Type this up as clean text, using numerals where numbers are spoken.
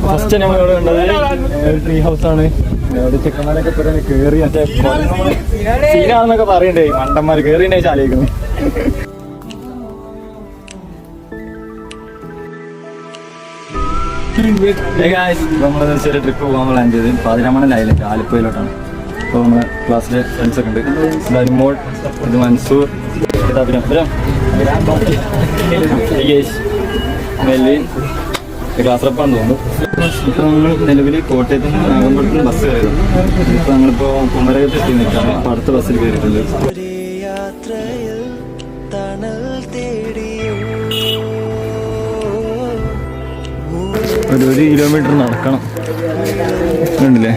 First നമ്മളിവിടെ കണ്ടത് tree house ആണ്. അവിടെ ചെക്കന്മാരൊക്കെ കേറി മറ്റേ സീനാണെന്നൊക്കെ പറയണ്ടേ, മണ്ടന്മാർ കേറിണ്ടേ ചാലിക്കുന്നു. നമ്മള് ചെറിയ ട്രിപ്പ് പോകാൻ പ്ലാൻ ചെയ്ത് പാതിരാമണലായില്ലേ, ആലപ്പുഴയിലോട്ടാണ്. അപ്പോൾ നമ്മളെ ക്ലാസ്സിലെ ഫ്രണ്ട്സൊക്കെ ഉണ്ട്. അരിമോൾ, ഇത് മൻസൂർ, മെല്ലിൻ ക്ലാസ് റപ്പാണെന്ന് തോന്നുന്നു. ഇപ്പോൾ നമ്മൾ നിലവിൽ കോട്ടയത്ത് നിന്ന് നാഗമ്പലത്തിന് ബസ് കയറും. ഇപ്പോൾ ഞങ്ങളിപ്പോൾ കുമരകത്ത് എത്തി നിൽക്കുകയാണ്. അപ്പോൾ അടുത്ത ബസ്സിൽ കയറിയിട്ടുണ്ട്. ഒരു കിലോമീറ്റർ നടക്കണം, ഉണ്ടല്ലേ.